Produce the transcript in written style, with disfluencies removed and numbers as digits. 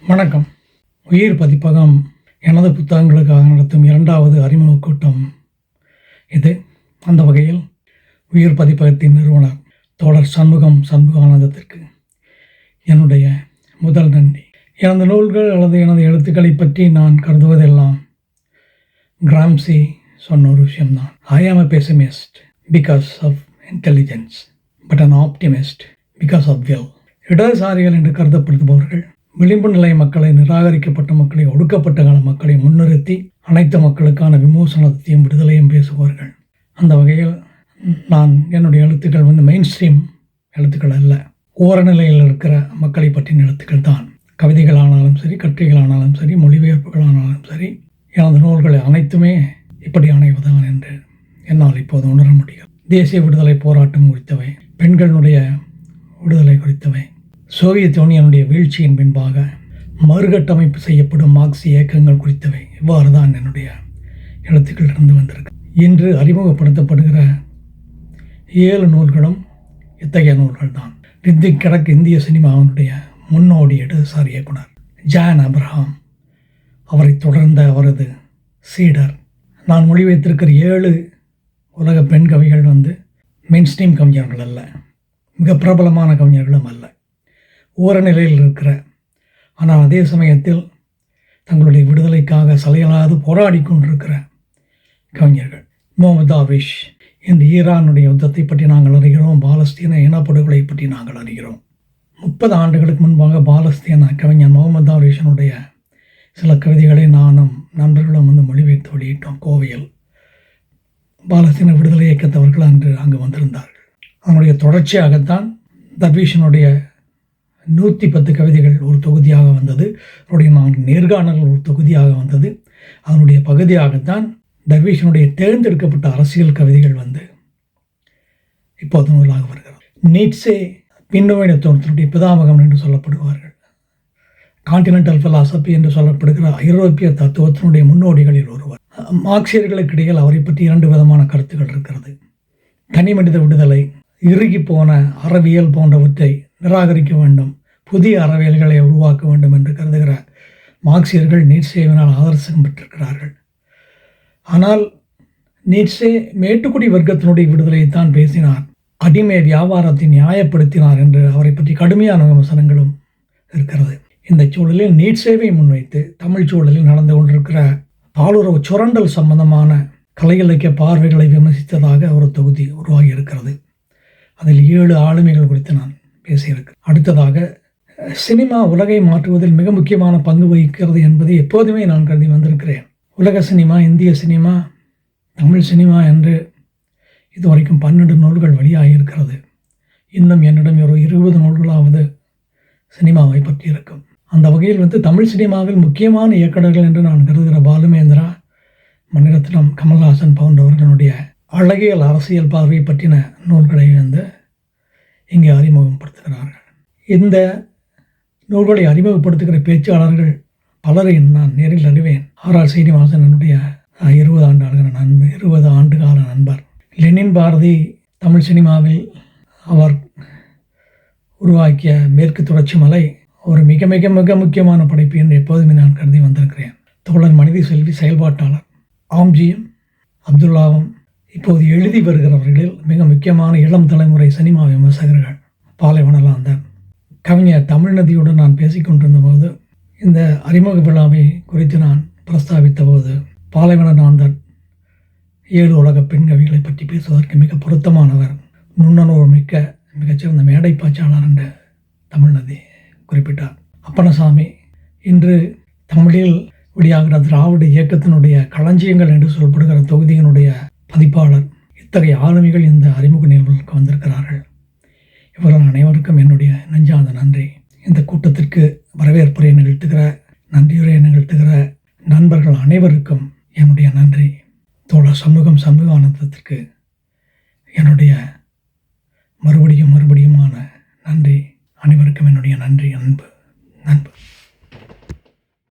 வணக்கம். உயிர் பதிப்பகம் எனது புத்தகங்களுக்காக நடத்தும் 2வது அறிமுக கூட்டம் இது. அந்த வகையில் உயிர் பதிப்பகத்தின் நிறுவனர் தோழர் சண்முகானந்தத்திற்கு என்னுடைய முதல் நன்றி. எனது நூல்கள் அல்லது எனது எழுத்துக்களை பற்றி நான் கருதுவதெல்லாம் கிராம்சி சொன்ன ஒரு விஷயம்தான். ஐ ஆம் a pessimist because of intelligence, but an optimist because of will. இடதுசாரிகள் என்று கருதப்படுபவர்கள் விளிம்பு நிலை மக்களை, நிராகரிக்கப்பட்ட மக்களை, ஒடுக்கப்பட்ட கால மக்களை முன்னிறுத்தி அனைத்து மக்களுக்கான விமோசனத்தையும் விடுதலையும் பேசுவார்கள். அந்த வகையில் நான் என்னுடைய எழுத்துக்கள் மெயின் ஸ்ட்ரீம் எழுத்துக்கள் அல்ல, ஓரநிலையில் இருக்கிற மக்களை பற்றின எழுத்துக்கள் தான். கவிதைகளானாலும் சரி, கட்டுரைகளானாலும் சரி, மொழிபெயர்ப்புகளானாலும் சரி, எனது நூல்களை அனைத்துமே இப்படி அணைவதான் என்று என்னால் இப்போது உணர முடியும். தேசிய விடுதலை போராட்டம் குறித்தவை, பெண்களுடைய விடுதலை குறித்தவை, சோவியத் யூனியனுடைய வீழ்ச்சியின் பின்பாக மறுகட்டமைப்பு செய்யப்படும் மார்க்சிய இயக்கங்கள் குறித்தவை, இவ்வாறு தான் என்னுடைய எழுத்துக்கள் இருந்து வந்திருக்கு. இன்று அறிமுகப்படுத்தப்படுகிற 7 நூல்களும் இத்தகைய நூல்கள் தான். ரித்திக் கடக் இந்திய சினிமாவினுடைய முன்னோடி இடதுசாரி இயக்குனர் ஜான் அப்ரஹாம், அவரை தொடர்ந்த அவரது சீடர். நான் மொழிபெயர்த்திருக்கிற 7 உலக பெண் கவிகள் மெயின் ஸ்ட்ரீம் கவிஞர்கள் அல்ல, மிக பிரபலமான கவிஞர்களும் அல்ல, ஓரநிலையில் இருக்கிற, ஆனால் அதே சமயத்தில் தங்களுடைய விடுதலைக்காக சலையலாது போராடி கொண்டிருக்கிற கவிஞர்கள். முகமது தார்விஷ். இன்று ஈரானுடைய யுத்தத்தை பற்றி நாங்கள் அறிகிறோம், பாலஸ்தீன இனப்படுகொலை பற்றி நாங்கள் அறிகிறோம். 30 ஆண்டுகளுக்கு முன்பாக பாலஸ்தீன கவிஞர் முகமது தார்விஷனுடைய சில கவிதைகளை நானும் நண்பர்களும் மொழிபெயர்த்து வெளியிட்டோம் கோவையில். பாலஸ்தீன விடுதலை இயக்கத்தவர்கள் அன்று அங்கு வந்திருந்தார்கள். அதனுடைய தொடர்ச்சியாகத்தான் தர்வீஷனுடைய 110 கவிதைகள் ஒரு தொகுதியாக வந்தது. அவருடைய 4 நேர்காணல்கள் ஒரு தொகுதியாக வந்தது. அதனுடைய பகுதியாகத்தான் தர்வீஷனுடைய தேர்ந்தெடுக்கப்பட்ட அரசியல் கவிதைகள் இப்போது நூலாக வருகிறது. நீட்ஸே பின்னோவின தோற்றத்தினுடைய பிதாமகன் என்று சொல்லப்படுவார்கள். கான்டினென்டல் பிலாசபி என்று சொல்லப்படுகிற ஐரோப்பிய தத்துவத்தினுடைய முன்னோடிகளில் ஒருவர். மார்க்சியர்களுக்கு இடையில் அவரை பற்றி 2 விதமான கருத்துக்கள் இருக்கிறது. தனி மனித விடுதலை, இறுகி போன அறவியல் போன்றவற்றை நிராகரிக்க வேண்டும், புதிய அறவியல்களை உருவாக்க வேண்டும் என்று கருதுகிற மார்க்சியர்கள் நீட்சேவினால் ஆதர்சம் பெற்றிருக்கிறார்கள். ஆனால் நீட்சே மேட்டுக்குடி வர்க்கத்தினுடைய விடுதலையைத்தான் பேசினார், அடிமை வியாபாரத்தை நியாயப்படுத்தினார் என்று அவரை பற்றி கடுமையான விமர்சனங்களும் இருக்கிறது. இந்த சூழலில் நீட்சேவை முன்வைத்து தமிழ் சூழலில் நடந்து கொண்டிருக்கிற பாலுறவு சுரண்டல் சம்பந்தமான கலை இலக்கிய பார்வைகளை விமர்சித்ததாக ஒரு தொகுதி உருவாகி இருக்கிறது. அதில் 7 ஆளுமைகள் குறித்து நான் பேசியிருக்கிறேன். அடுத்ததாக சினிமா உலகை மாற்றுவதில் மிக முக்கியமான பங்கு வகிக்கிறது என்பதை எப்போதுமே நான் கருதி வந்திருக்கிறேன். உலக சினிமா, இந்திய சினிமா, தமிழ் சினிமா என்று இதுவரைக்கும் 12 நூல்கள் வெளியாகியிருக்கிறது. இன்னும் என்னிடம் ஒரு 20 நூல்களாவது சினிமாவை பற்றி இருக்கும். அந்த வகையில் தமிழ் சினிமாவில் முக்கியமான இயக்குநர்கள் என்று நான் கருதுகிற பாலுமேந்திரா, மணிரத்னம், கமல்ஹாசன் போன்றவர்களுடைய அழகியல் அரசியல் பார்வை பற்றின நூல்களை இங்கே அறிமுகப்படுத்துகிறார்கள். இந்த நூல்களை அறிமுகப்படுத்துகிற பேச்சாளர்கள் பலரை நான் நேரில் அறிவேன். ஆர் சீனிவாசன் என்னுடைய 20 ஆண்டு கால நண்பர். லெனின் பாரதி தமிழ் சினிமாவில் அவர் உருவாக்கிய மேற்கு தொடர்ச்சி மலை ஒரு மிக மிக மிக முக்கியமான படைப்பு என்று எப்போதுமே நான் கருதி வந்திருக்கிறேன். தோழர் மனித செல்வி செயல்பாட்டாளர் ஆம்ஜியும் அப்துல்லாவும் இப்போது எழுதி வருகிறவர்களில் மிக முக்கியமான இளம் தலைமுறை சினிமா விமர்சகர்கள். பாலைவனலாந்தன் கவிஞர் தமிழ்நதியுடன் நான் பேசிக்கொண்டிருந்த போது, இந்த அறிமுக விழாவை குறித்து நான் பிரஸ்தாபித்த போது, பாலைவனலாந்தன் 7 உலக பெண் கவிகளை பற்றி பேசுவதற்கு மிக பொருத்தமானவர், நுண்ணனுறு மிக்க மிகச்சிறந்த மேடை பாய்ச்சாளர் என்று தமிழ்நதி குறிப்பிட்டார். அப்பனசாமி இன்று தமிழில் வெளியாகிற திராவிட இயக்கத்தினுடைய களஞ்சியங்கள் என்று சொல்லப்படுகிற தொகுதியினுடைய பதிப்பாளர். இத்தகைய ஆளுமைகள் இந்த அறிமுக நிகழ்வுகளுக்கு வந்திருக்கிறார்கள். இவர்கள் அனைவருக்கும் என்னுடைய நெஞ்சார்ந்த நன்றி. இந்த கூட்டத்திற்கு வரவேற்புரை நிகழ்த்துகிற, நன்றியுரையை நிகழ்த்துகிற நண்பர்கள் அனைவருக்கும் என்னுடைய நன்றி. தோழர் சண்முகானந்தத்திற்கு என்னுடைய மறுபடியுமான நன்றி. அனைவருக்கும் என்னுடைய நன்றி, அன்பு.